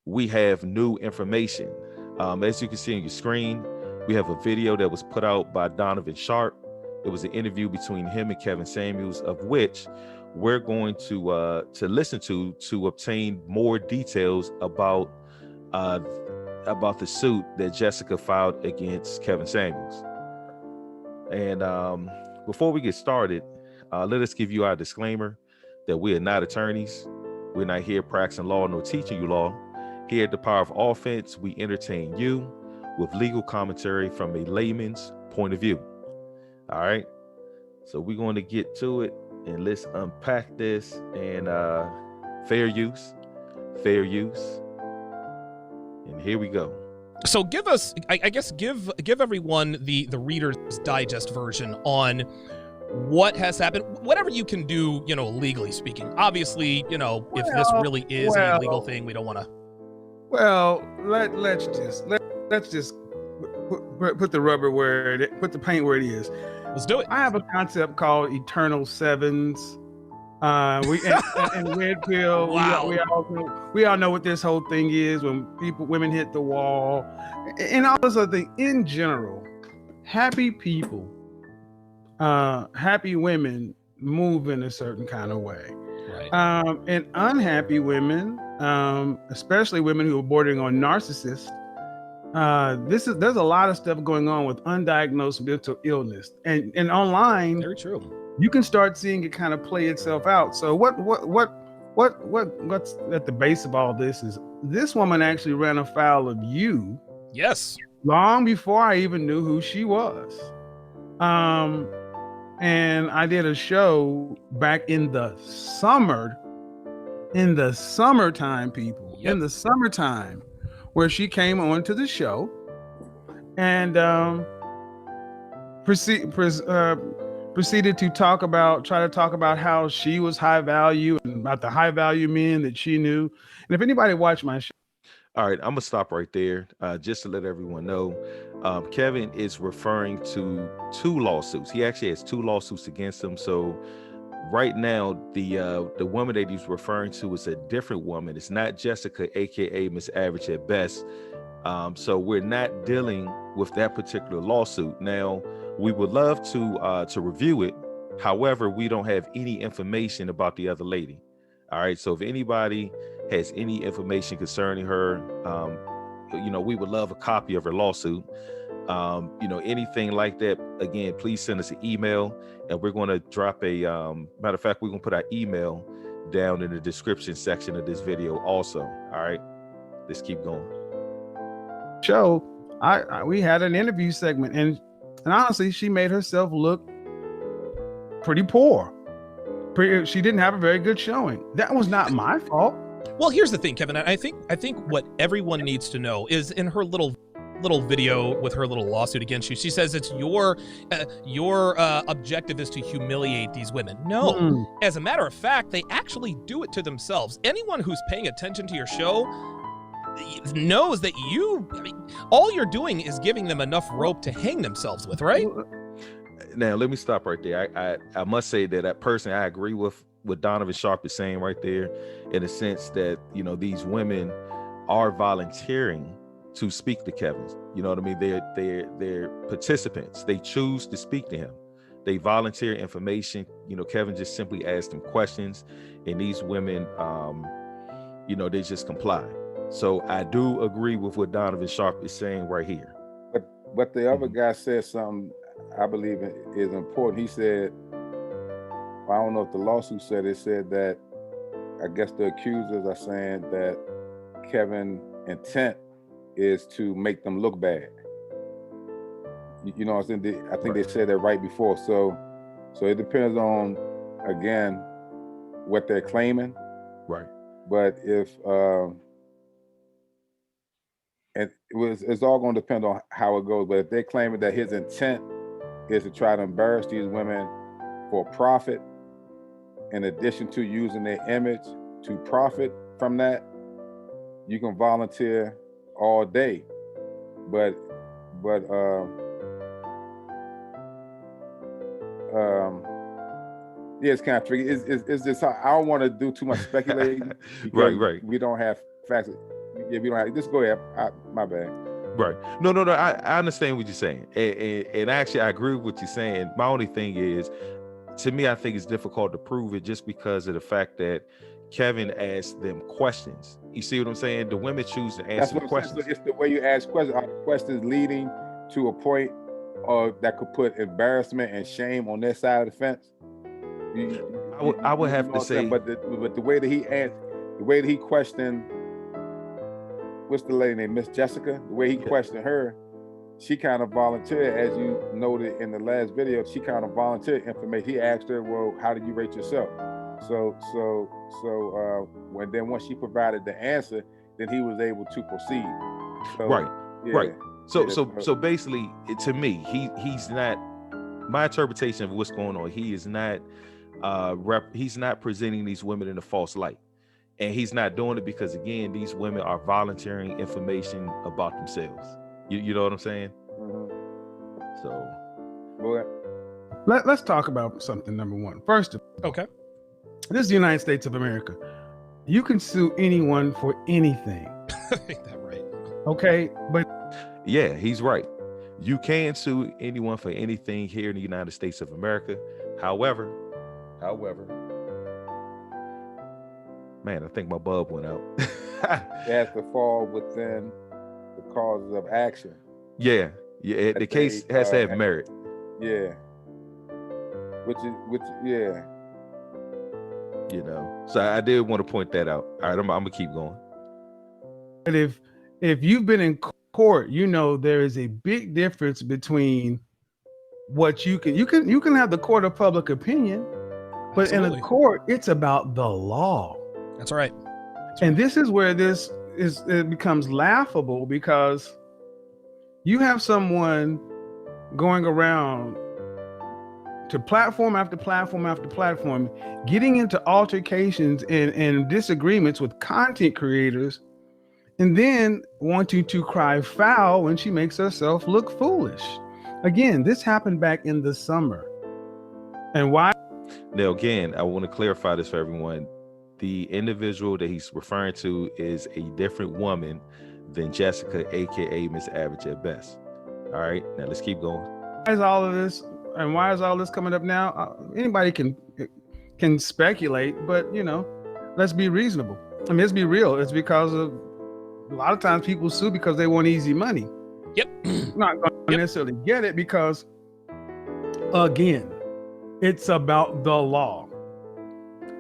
we have new information. As you can see on your screen, we have a video that was put out by Donovan Sharp. It was an interview between him and Kevin Samuels, of which we're going to listen to obtain more details about the suit that Jessica filed against Kevin Samuels. And before we get started, let us give you our disclaimer that we are not attorneys. We're not here practicing law nor teaching you law. Here at the Power of Offense, we entertain you with legal commentary from a layman's point of view. All right. So we're going to get to it and let's unpack this. And fair use. And here we go. So give us, I guess, give everyone the Reader's Digest version on what has happened, whatever you can do, legally speaking. Obviously, if this really is a legal thing, we don't want to. Well, let's just put the rubber put the paint where it is. Let's do it. I have a concept called eternal sevens. We and red pill. Wow. We all know what this whole thing is when women hit the wall, and all this other thing. In general, happy people, happy women move in a certain kind of way. Right. And unhappy women, especially women who are bordering on narcissists, there's a lot of stuff going on with undiagnosed mental illness, and online. Very true. You can start seeing it kind of play itself out. So what's at the base of all this is this woman actually ran afoul of you. Yes. Long before I even knew who she was. And I did a show back in the summertime, people. Yep. In the summertime, where she came onto the show and proceeded to try to talk about how she was high value and about the high value men that she knew. And if anybody watched my show. All right, I'm gonna stop right there just to let everyone know. Kevin is referring to 2 lawsuits. He actually has 2 lawsuits against him. So right now, the woman that he's referring to is a different woman. It's not Jessica, aka Miss Average at best. So we're not dealing with that particular lawsuit. Now, we would love to review it. However, we don't have any information about the other lady. All right. So if anybody has any information concerning her, we would love a copy of her lawsuit. Anything like that, again, please send us an email, and we're going to drop matter of fact, we're going to put our email down in the description section of this video also. All right. Let's keep going. Show, we had an interview segment, and honestly, she made herself look pretty poor. She didn't have a very good showing. That was not my fault. Well, here's the thing, Kevin. I think what everyone needs to know is in her little video with her little lawsuit against you, she says it's your objective is to humiliate these women. No, as a matter of fact, they actually do it to themselves. Anyone who's paying attention to your show knows that all you're doing is giving them enough rope to hang themselves with, right? Now, let me stop right there. I must say that personally, I agree with what Donovan Sharp is saying right there, in the sense that, these women are volunteering to speak to Kevin. You know what I mean? They're participants. They choose to speak to him. They volunteer information. Kevin just simply asked them questions, and these women, they just comply. So I do agree with what Donovan Sharp is saying right here. But the other guy said something I believe is important. He said, I don't know if the lawsuit said that I guess the accusers are saying that Kevin's intent is to make them look bad. You know what I'm saying? I think They said that right before. So it depends on, again, what they're claiming. Right. But if it's all going to depend on how it goes. But if they're claiming that his intent is to try to embarrass these women for profit, in addition to using their image to profit from that, you can volunteer all day. But yeah, it's kind of tricky. It's just I don't want to do too much speculating. Right. We don't have facts. if you don't have, just go ahead. My bad. Right. No. I understand what you're saying, and actually I agree with what you're saying. My only thing is, to me, I think it's difficult to prove it just because of the fact that Kevin asked them questions. You see what I'm saying? The women choose to That's answer what the I'm saying. questions. So it's the way you ask questions. Are the questions leading to a point that could put embarrassment and shame on their side of the fence? I would have to say, but the way that he asked, the way that he questioned, what's the lady name, Miss Jessica? The way he questioned her, she kind of volunteered, as you noted in the last video. She kind of volunteered information. He asked her, "Well, how did you rate yourself?" So once she provided the answer, then he was able to proceed. So, right, yeah, right. So yeah, basically, to me, he's not. My interpretation of what's going on, he is not. He's not presenting these women in a false light, and he's not doing it because, again, these women are volunteering information about themselves. You know what I'm saying? Mhm. So Go ahead. Let's talk about something. Number one, first of all, Okay. this is the United States of America. You can sue anyone for anything. Ain't that right? Okay, but yeah, he's right. You can sue anyone for anything here in the United States of America. However, man, I think my bulb went out. It has to fall within the causes of action. Yeah. The case has to have merit. Yeah. Which yeah. You know, so I did want to point that out. All right, I'm gonna keep going. if you've been in court, you know there is a big difference between what you can have the court of public opinion, but Absolutely. in a court, it's about the law. That's right. And this is where it becomes laughable, because you have someone going around to platform after platform after platform, getting into altercations and disagreements with content creators, and then wanting to cry foul when she makes herself look foolish. Again, this happened back in the summer. And why? Now, again, I want to clarify this for everyone. The individual that he's referring to is a different woman than Jessica, aka Miss Average at best. All right, now let's keep going. Why is all of this, and why is all this coming up now? Anybody can speculate, but let's be reasonable. I mean, let's be real. It's because of a lot of times people sue because they want easy money. Yep. Not going to necessarily get it because, again, it's about the law.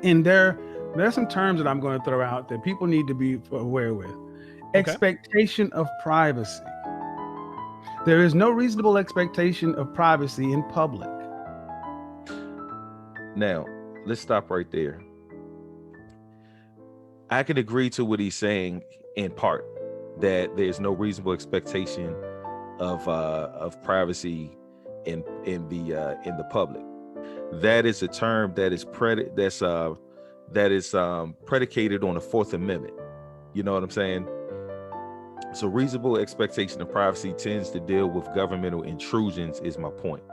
And there's some terms that I'm going to throw out that people need to be aware with. Okay. Expectation of privacy. There is no reasonable expectation of privacy in public. Now, let's stop right there. I can agree to what he's saying in part, that there's no reasonable expectation of privacy in the public. That is a term that is predicated on the Fourth Amendment. You know what I'm saying? So reasonable expectation of privacy tends to deal with governmental intrusions, is my point.